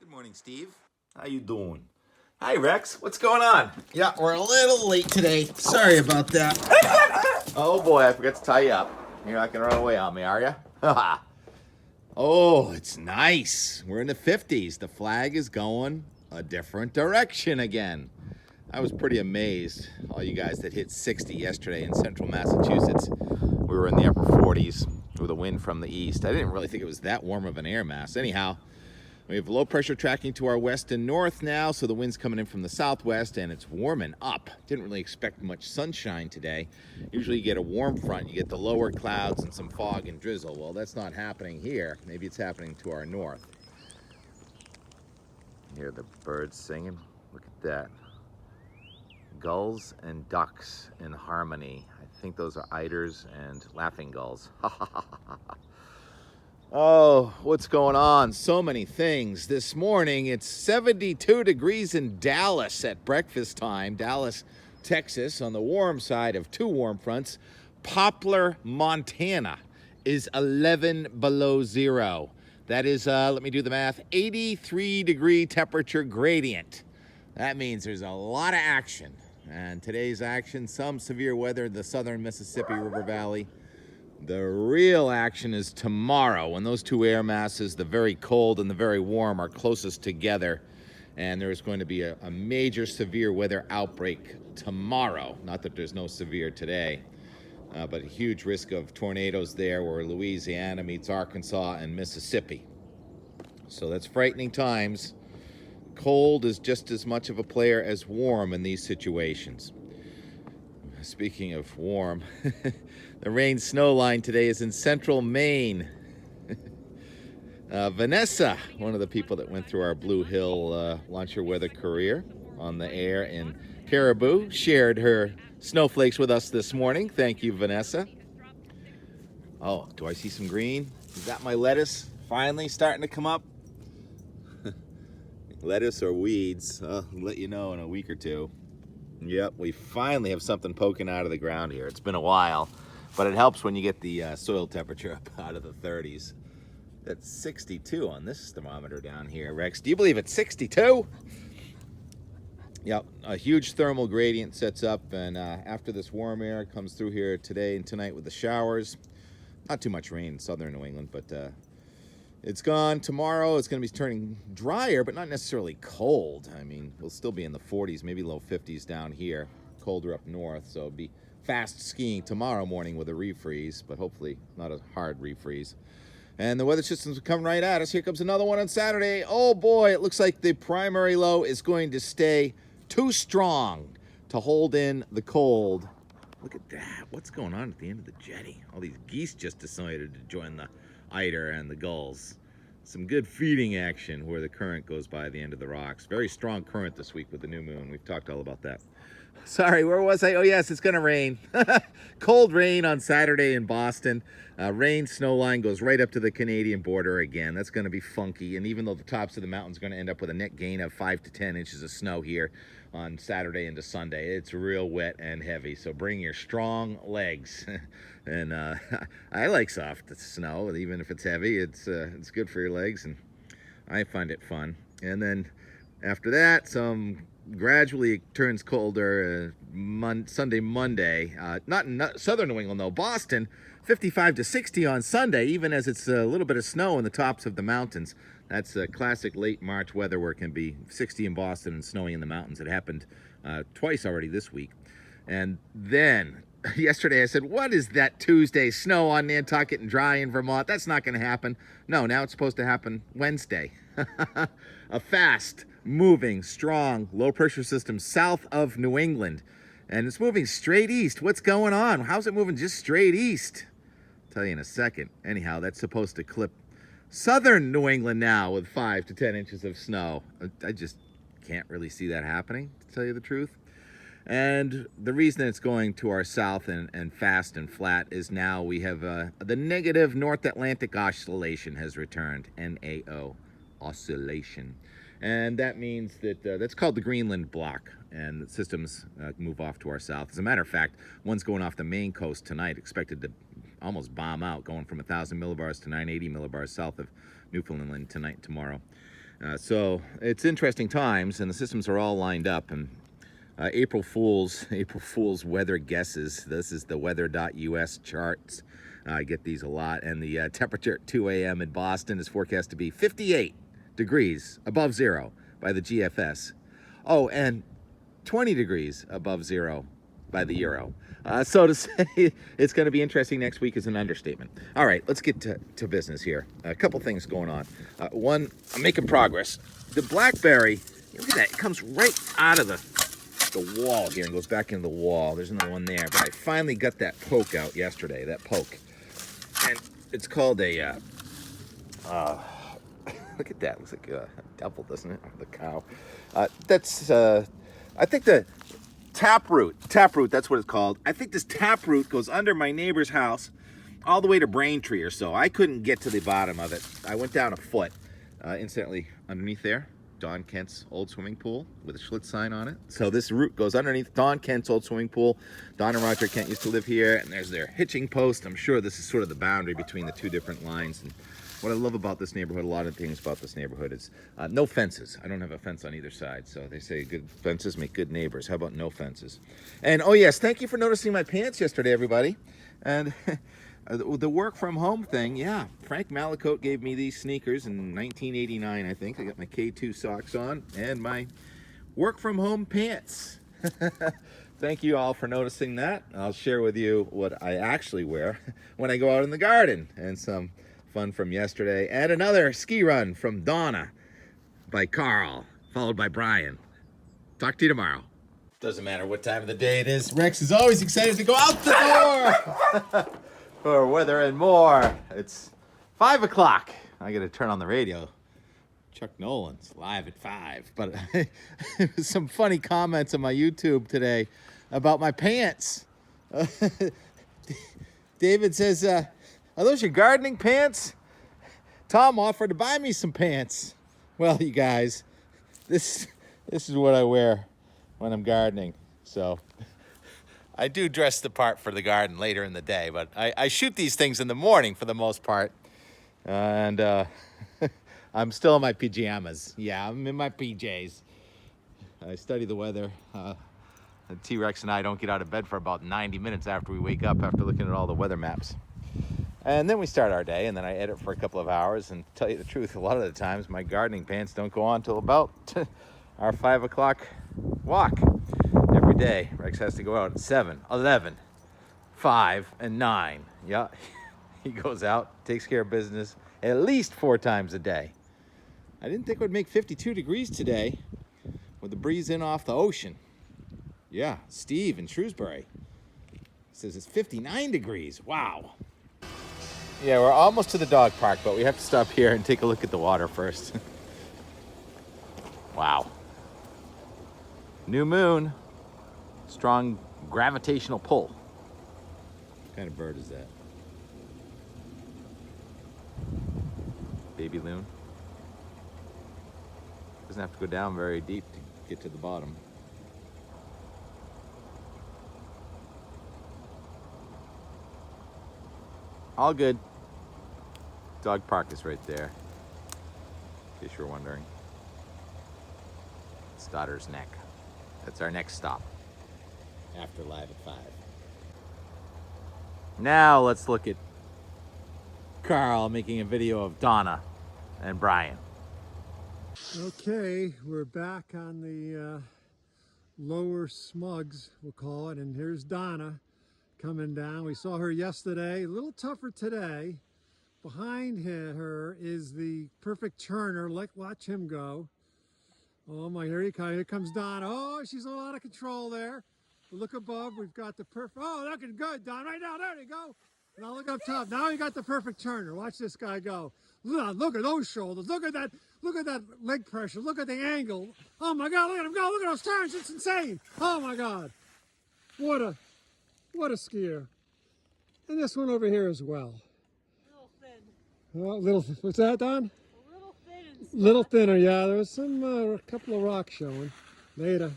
Good morning, Steve. How you doing? Hi, Rex. What's going on? Yeah, we're a little late today. Sorry about that. Oh boy, I forgot to tie you up. You're not gonna run away on me, are you? Oh, it's nice. We're in the 50s. The flag is going a different direction again. I was pretty amazed, all you guys that hit 60 yesterday in central Massachusetts. We were in the upper 40s with a wind from the east. I didn't really think it was that warm of an air mass. Anyhow, we have low pressure tracking to our west and north now, so the wind's coming in from the southwest and it's warming up. Didn't really expect much sunshine today. Usually you get a warm front, you get the lower clouds and some fog and drizzle. Well, that's not happening here. Maybe it's happening to our north. Hear the birds singing. Look at that. Gulls and ducks in harmony. I think those are eiders and laughing gulls. Oh, what's going on? So many things. This morning, it's 72 degrees in Dallas at breakfast time. Dallas, Texas, on the warm side of two warm fronts. Poplar, Montana is 11 below zero. That is, let me do the math, 83 degree temperature gradient. That means there's a lot of action. And today's action, some severe weather in the southern Mississippi River Valley. The real action is tomorrow when those two air masses, the very cold and the very warm, are closest together. And there's going to be a major severe weather outbreak tomorrow. Not that there's no severe today, but a huge risk of tornadoes there where Louisiana meets Arkansas and Mississippi. So that's frightening times. Cold is just as much of a player as warm in these situations. Speaking of warm, the rain snow line today is in central Maine. Vanessa, one of the people that went through our Blue Hill launcher weather career on the air in Caribou, shared her snowflakes with us this morning. Thank you, Vanessa. Oh, do I see some green? Is that my lettuce finally starting to come up? Lettuce or weeds, I'll let you know in a week or two. Yep, we finally have something poking out of the ground here. It's been a while, but it helps when you get the soil temperature up out of the 30s. That's 62 on this thermometer down here, Rex. Do you believe it's 62? Yep, a huge thermal gradient sets up, and after this warm air comes through here today and tonight with the showers. Not too much rain in southern New England, but it's gone. Tomorrow it's going to be turning drier, but not necessarily cold. I mean, we'll still be in the 40s, maybe low 50s down here. Colder up north, so it'll be fast skiing tomorrow morning with a refreeze, but hopefully not a hard refreeze. And the weather systems are coming right at us. Here comes another one on Saturday. Oh boy, it looks like the primary low is going to stay too strong to hold in the cold. Look at that. What's going on at the end of the jetty? All these geese just decided to join the eider and the gulls. Some good feeding action where the current goes by the end of the rocks. Very strong current this week with the new moon. We've talked all about that. Sorry, where was I? Oh yes, it's gonna rain. Cold rain on Saturday in Boston. Rain snow line goes right up to the Canadian border again. That's gonna be funky. And even though the tops of the mountains are gonna end up with a net gain of 5 to 10 inches of snow here on Saturday into Sunday, it's real wet and heavy. So bring your strong legs. And I like soft snow, even if it's heavy. It's good for your legs, and I find it fun. And then after that, gradually it turns colder Sunday, Monday. Not in southern New England, though. Boston, 55 to 60 on Sunday, even as it's a little bit of snow in the tops of the mountains. That's a classic late March weather where it can be 60 in Boston and snowy in the mountains. It happened twice already this week. And then yesterday I said, what is that Tuesday snow on Nantucket and dry in Vermont? That's not going to happen. No, now it's supposed to happen Wednesday. A fast moving, strong, low pressure system south of New England. And it's moving straight east. What's going on? How's it moving just straight east? I'll tell you in a second. Anyhow, that's supposed to clip southern New England now with 5 to 10 inches of snow. I just can't really see that happening, to tell you the truth. And the reason it's going to our south and fast and flat is now we have the negative North Atlantic oscillation has returned, NAO, oscillation. And that means that that's called the Greenland block, and the systems move off to our south. As a matter of fact, one's going off the Maine coast tonight, expected to almost bomb out, going from 1,000 millibars to 980 millibars south of Newfoundland tonight and tomorrow. So it's interesting times, and the systems are all lined up. And April Fool's weather guesses. This is the weather.us charts. I get these a lot. And the temperature at 2 a.m. in Boston is forecast to be 58 degrees above zero by the GFS. Oh, and 20 degrees above zero by the Euro. So to say it's going to be interesting next week is an understatement. All right, let's get to business here. A couple things going on. One, I'm making progress. The blackberry, look at that, it comes right out of the wall here and goes back into the wall. There's another one there, but I finally got that poke out yesterday, that poke. And it's called a, look at that, looks like a devil, doesn't it? The cow. That's, I think the taproot, that's what it's called. I think this taproot goes under my neighbor's house all the way to Braintree or so. I couldn't get to the bottom of it. I went down a foot. Incidentally, underneath there, Don Kent's old swimming pool with a Schlitz sign on it. So this route goes underneath Don Kent's old swimming pool. Don and Roger Kent used to live here, and there's their hitching post. I'm sure this is sort of the boundary between the two different lines. And what I love about this neighborhood, a lot of things about this neighborhood is no fences. I don't have a fence on either side. So they say good fences make good neighbors. How about no fences? And oh yes, thank you for noticing my pants yesterday, everybody. And the work from home thing, yeah. Frank Malacote gave me these sneakers in 1989, I think. I got my K2 socks on and my work from home pants. Thank you all for noticing that. I'll share with you what I actually wear when I go out in the garden, and some fun from yesterday, and another ski run from Donna by Carl, followed by Brian. Talk to you tomorrow. Doesn't matter what time of the day it is. Rex is always excited to go out the door for weather and more. It's 5 o'clock. I got to turn on the radio. Chuck Nolan's live at 5. But some funny comments on my YouTube today about my pants. David says, are those your gardening pants? Tom offered to buy me some pants. Well, you guys, this is what I wear when I'm gardening. So I do dress the part for the garden later in the day, but I shoot these things in the morning for the most part. And I'm still in my pajamas. Yeah, I'm in my PJs. I study the weather. T-Rex and I don't get out of bed for about 90 minutes after we wake up after looking at all the weather maps. And then we start our day, and then I edit for a couple of hours. And tell you the truth, a lot of the times my gardening pants don't go on till about our 5 o'clock walk every day. Rex has to go out at 7, 11, 5, and 9. Yeah, he goes out, takes care of business at least 4 times a day. I didn't think it would make 52 degrees today with the breeze in off the ocean. Yeah, Steve in Shrewsbury says it's 59 degrees. Wow. Yeah, we're almost to the dog park, but we have to stop here and take a look at the water first. Wow. New moon. Strong gravitational pull. What kind of bird is that? Baby loon. Doesn't have to go down very deep to get to the bottom. All good. Dog park is right there, in case you're wondering. Stotter's Neck. That's our next stop after Live at 5. Now let's look at Carl making a video of Donna and Brian. Okay, we're back on the lower smugs, we'll call it, and here's Donna coming down. We saw her yesterday, a little tougher today. Behind her is the perfect turner. Watch him go. Oh my, here comes Donna. Oh, she's a lot of control there. Look above, we've got the perfect, oh, looking good, Don, right now, there you go. Now look up top, now you got the perfect turner. Watch this guy go. Look at those shoulders, look at that leg pressure, look at the angle. Oh my God, look at him go, look at those turns, it's insane. Oh my God, what a skier. And this one over here as well. What's that, Don? A little thin. Little thinner, yeah. There was a couple of rocks showing. Later.